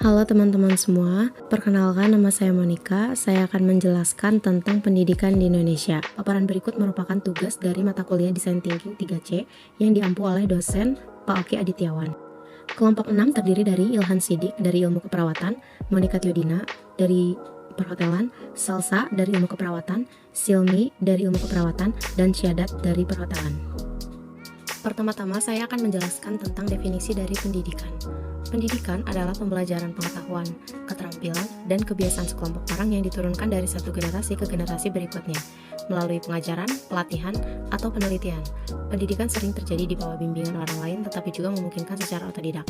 Halo teman-teman semua, perkenalkan nama saya Monica. Saya akan menjelaskan tentang pendidikan di Indonesia. Paparan berikut merupakan tugas dari mata kuliah Design Thinking 3C yang diampu oleh dosen Pak Oki Adityawan. Kelompok 6 terdiri dari Ilhan Sidik dari Ilmu Keperawatan, Monica Tiodina dari Perhotelan, Salsa dari Ilmu Keperawatan, Silmi dari Ilmu Keperawatan, dan Syadat dari Perhotelan. Pertama-tama saya akan menjelaskan tentang definisi dari pendidikan. Pendidikan adalah pembelajaran pengetahuan, keterampilan, dan kebiasaan sekelompok orang yang diturunkan dari satu generasi ke generasi berikutnya, melalui pengajaran, pelatihan, atau penelitian. Pendidikan sering terjadi di bawah bimbingan orang lain, tetapi juga memungkinkan secara otodidak.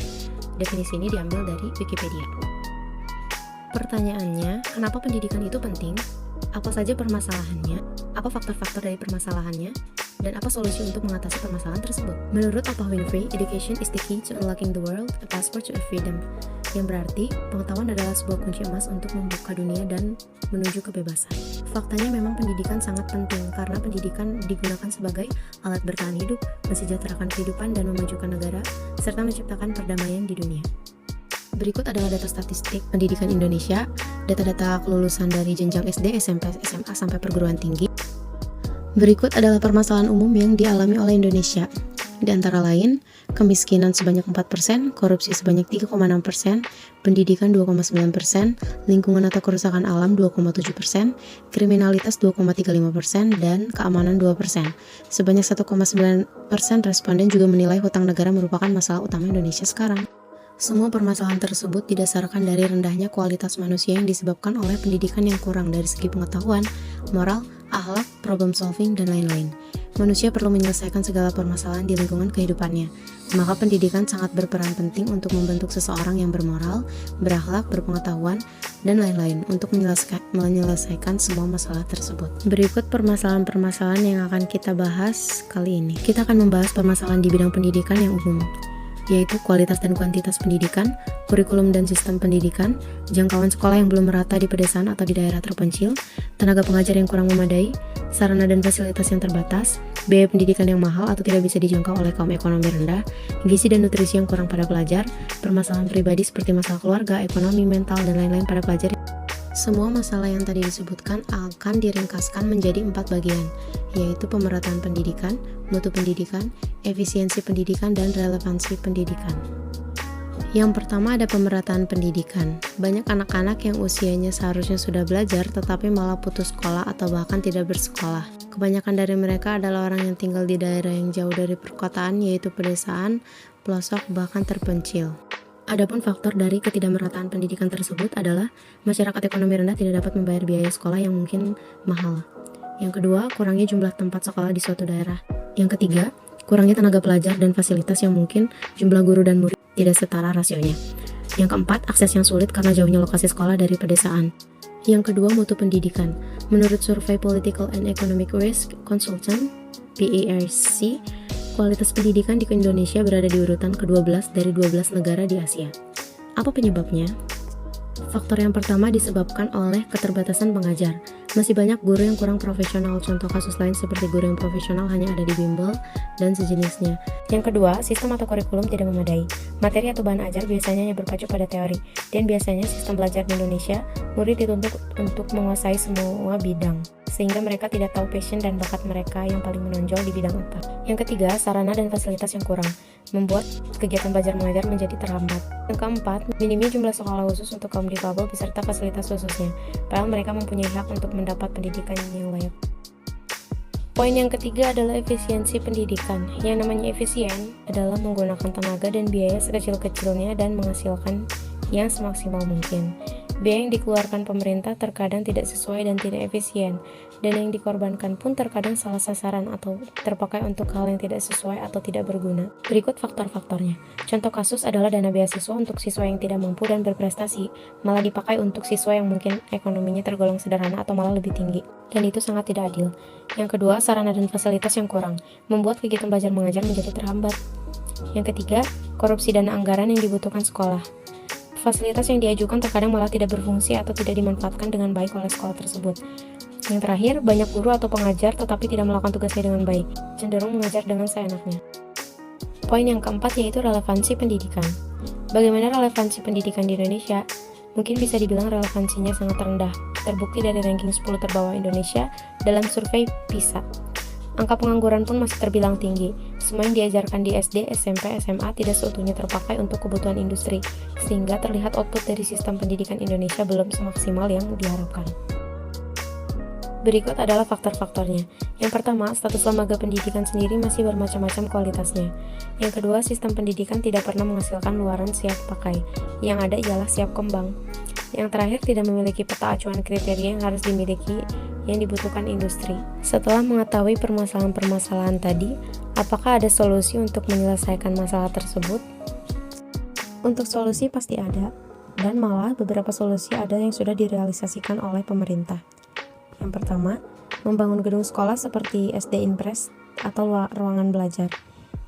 Definisi ini diambil dari Wikipedia. Pertanyaannya, kenapa pendidikan itu penting? Apa saja permasalahannya? Apa faktor-faktor dari permasalahannya? Dan apa solusi untuk mengatasi permasalahan tersebut? Menurut Oprah Winfrey, education is the key to unlocking the world, a passport to freedom. Yang berarti, pengetahuan adalah sebuah kunci emas untuk membuka dunia dan menuju kebebasan. Faktanya memang pendidikan sangat penting, karena pendidikan digunakan sebagai alat bertahan hidup, mensejahterakan kehidupan dan memajukan negara, serta menciptakan perdamaian di dunia. Berikut adalah data statistik pendidikan Indonesia, data-data kelulusan dari jenjang SD, SMP, SMA, sampai perguruan tinggi. Berikut adalah permasalahan umum yang dialami oleh Indonesia. Di antara lain, kemiskinan sebanyak 4%, korupsi sebanyak 3,6%, pendidikan 2,9%, lingkungan atau kerusakan alam 2,7%, kriminalitas 2,35%, dan keamanan 2%. Sebanyak 1,9% responden juga menilai hutang negara merupakan masalah utama Indonesia sekarang. Semua permasalahan tersebut didasarkan dari rendahnya kualitas manusia yang disebabkan oleh pendidikan yang kurang dari segi pengetahuan, moral, akhlak, problem solving, dan lain-lain. Manusia perlu menyelesaikan segala permasalahan di lingkungan kehidupannya. Maka pendidikan sangat berperan penting untuk membentuk seseorang yang bermoral, berakhlak, berpengetahuan, dan lain-lain untuk menyelesaikan semua masalah tersebut. Berikut permasalahan-permasalahan yang akan kita bahas kali ini. Kita akan membahas permasalahan di bidang pendidikan yang umum, yaitu kualitas dan kuantitas pendidikan, kurikulum dan sistem pendidikan, jangkauan sekolah yang belum merata di pedesaan atau di daerah terpencil, tenaga pengajar yang kurang memadai, sarana dan fasilitas yang terbatas, biaya pendidikan yang mahal atau tidak bisa dijangkau oleh kaum ekonomi rendah, gizi dan nutrisi yang kurang pada pelajar, permasalahan pribadi seperti masalah keluarga, ekonomi, mental, dan lain-lain pada pelajar. Semua masalah yang tadi disebutkan akan diringkaskan menjadi 4 bagian, yaitu pemerataan pendidikan, mutu pendidikan, efisiensi pendidikan, dan relevansi pendidikan. Yang pertama ada pemerataan pendidikan. Banyak anak-anak yang usianya seharusnya sudah belajar tetapi malah putus sekolah atau bahkan tidak bersekolah. Kebanyakan dari mereka adalah orang yang tinggal di daerah yang jauh dari perkotaan, yaitu pedesaan, pelosok, bahkan terpencil. Adapun faktor dari ketidakmerataan pendidikan tersebut adalah masyarakat ekonomi rendah tidak dapat membayar biaya sekolah yang mungkin mahal. Yang kedua, kurangnya jumlah tempat sekolah di suatu daerah. Yang ketiga, kurangnya tenaga pelajar dan fasilitas yang mungkin jumlah guru dan murid tidak setara rasionya. Yang keempat, akses yang sulit karena jauhnya lokasi sekolah dari pedesaan. Yang kedua, mutu pendidikan. Menurut survei Political and Economic Risk Consultant, PERC, kualitas pendidikan di Indonesia berada di urutan ke-12 dari 12 negara di Asia. Apa penyebabnya? Faktor yang pertama disebabkan oleh keterbatasan pengajar. Masih banyak guru yang kurang profesional. Contoh kasus lain seperti guru yang profesional hanya ada di bimbel dan sejenisnya. Yang kedua, sistem atau kurikulum tidak memadai. Materi atau bahan ajar biasanya hanya berpacu pada teori, dan biasanya sistem belajar di Indonesia, murid dituntut untuk menguasai semua bidang, sehingga mereka tidak tahu passion dan bakat mereka yang paling menonjol di bidang apa. Yang ketiga, sarana dan fasilitas yang kurang, membuat kegiatan belajar mengajar menjadi terhambat. Yang keempat, minimnya jumlah sekolah khusus untuk kaum difabel beserta fasilitas khususnya, padahal mereka mempunyai hak untuk mendapat pendidikan yang layak. Poin yang ketiga adalah efisiensi pendidikan. Yang namanya efisien adalah menggunakan tenaga dan biaya sekecil-kecilnya dan menghasilkan yang semaksimal mungkin. Biaya yang dikeluarkan pemerintah terkadang tidak sesuai dan tidak efisien, dan yang dikorbankan pun terkadang salah sasaran atau terpakai untuk hal yang tidak sesuai atau tidak berguna. Berikut faktor-faktornya. Contoh kasus adalah dana beasiswa untuk siswa yang tidak mampu dan berprestasi, malah dipakai untuk siswa yang mungkin ekonominya tergolong sederhana atau malah lebih tinggi, dan itu sangat tidak adil. Yang kedua, sarana dan fasilitas yang kurang, membuat kegiatan belajar mengajar menjadi terhambat. Yang ketiga, korupsi dana anggaran yang dibutuhkan sekolah. Fasilitas yang diajukan terkadang malah tidak berfungsi atau tidak dimanfaatkan dengan baik oleh sekolah tersebut. Yang terakhir, banyak guru atau pengajar tetapi tidak melakukan tugasnya dengan baik, cenderung mengajar dengan seenaknya. Poin yang keempat yaitu relevansi pendidikan. Bagaimana relevansi pendidikan di Indonesia? Mungkin bisa dibilang relevansinya sangat rendah, terbukti dari ranking 10 terbawah Indonesia dalam survei PISA. Angka pengangguran pun masih terbilang tinggi. Semua yang diajarkan di SD, SMP, SMA tidak seutuhnya terpakai untuk kebutuhan industri, sehingga terlihat output dari sistem pendidikan Indonesia belum semaksimal yang diharapkan. Berikut adalah faktor-faktornya. Yang pertama, status lembaga pendidikan sendiri masih bermacam-macam kualitasnya. Yang kedua, sistem pendidikan tidak pernah menghasilkan luaran siap pakai. Yang ada ialah siap kembang. Yang terakhir, tidak memiliki peta acuan kriteria yang harus dimiliki yang dibutuhkan industri. Setelah mengetahui permasalahan-permasalahan tadi, apakah ada solusi untuk menyelesaikan masalah tersebut? Untuk solusi pasti ada, dan malah beberapa solusi ada yang sudah direalisasikan oleh pemerintah. Yang pertama, membangun gedung sekolah seperti SD Impres atau ruangan belajar.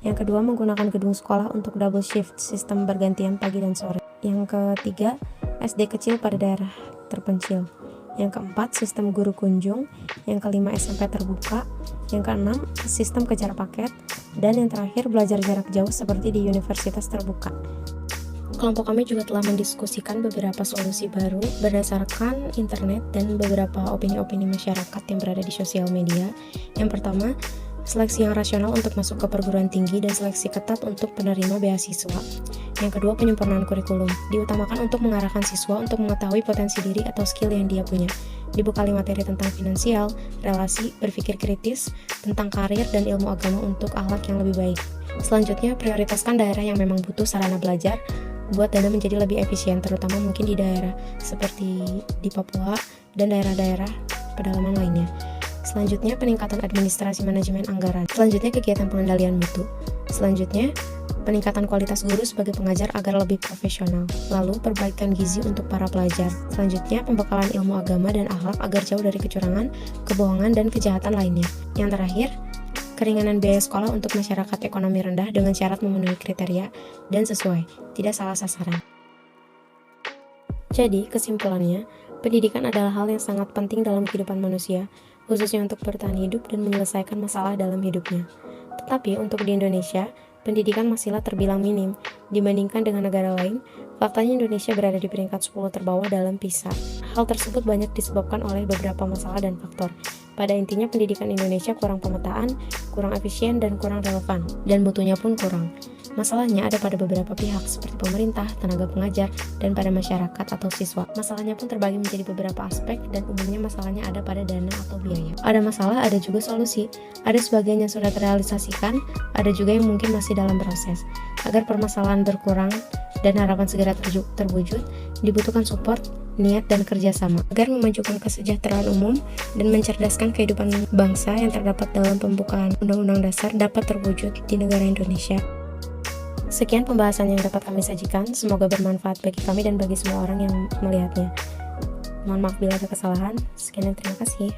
Yang kedua, menggunakan gedung sekolah untuk double shift, sistem bergantian pagi dan sore. Yang ketiga, SD kecil pada daerah terpencil. Yang keempat, sistem guru kunjung. Yang kelima, SMP terbuka. Yang keenam, sistem kejar paket. Dan yang terakhir, belajar jarak jauh seperti di universitas terbuka. Kelompok kami juga telah mendiskusikan beberapa solusi baru berdasarkan internet dan beberapa opini-opini masyarakat yang berada di sosial media. Yang pertama, seleksi yang rasional untuk masuk ke perguruan tinggi dan seleksi ketat untuk penerima beasiswa. Yang kedua, penyempurnaan kurikulum. Diutamakan untuk mengarahkan siswa untuk mengetahui potensi diri atau skill yang dia punya. Dibekali materi tentang finansial, relasi, berpikir kritis, tentang karir, dan ilmu agama untuk akhlak yang lebih baik. Selanjutnya, prioritaskan daerah yang memang butuh sarana belajar, buat dana menjadi lebih efisien, terutama mungkin di daerah seperti di Papua dan daerah-daerah pedalaman lainnya. Selanjutnya, peningkatan administrasi manajemen anggaran. Selanjutnya, kegiatan pengendalian mutu. Selanjutnya, peningkatan kualitas guru sebagai pengajar agar lebih profesional. Lalu, perbaikan gizi untuk para pelajar. Selanjutnya, pembekalan ilmu agama dan akhlak agar jauh dari kecurangan, kebohongan, dan kejahatan lainnya. Yang terakhir, keringanan biaya sekolah untuk masyarakat ekonomi rendah dengan syarat memenuhi kriteria dan sesuai, tidak salah sasaran. Jadi, kesimpulannya, pendidikan adalah hal yang sangat penting dalam kehidupan manusia, khususnya untuk bertahan hidup dan menyelesaikan masalah dalam hidupnya. Tetapi untuk di Indonesia, pendidikan masihlah terbilang minim dibandingkan dengan negara lain. Faktanya Indonesia berada di peringkat 10 terbawah dalam PISA. Hal tersebut banyak disebabkan oleh beberapa masalah dan faktor. Pada intinya, pendidikan Indonesia kurang pemetaan, kurang efisien, dan kurang relevan, dan mutunya pun kurang. Masalahnya ada pada beberapa pihak seperti pemerintah, tenaga pengajar, dan pada masyarakat atau siswa. Masalahnya pun terbagi menjadi beberapa aspek, dan umumnya masalahnya ada pada dana atau biaya. Ada masalah, ada juga solusi. Ada sebagian yang sudah terrealisasikan, ada juga yang mungkin masih dalam proses. Agar permasalahan berkurang dan harapan segera terwujud, dibutuhkan support, niat, dan kerjasama agar memajukan kesejahteraan umum dan mencerdaskan kehidupan bangsa yang terdapat dalam pembukaan Undang-Undang Dasar dapat terwujud di negara Indonesia. Sekian pembahasan yang dapat kami sajikan, semoga bermanfaat bagi kami dan bagi semua orang yang melihatnya. Mohon maaf bila ada kesalahan. Sekian dan terima kasih.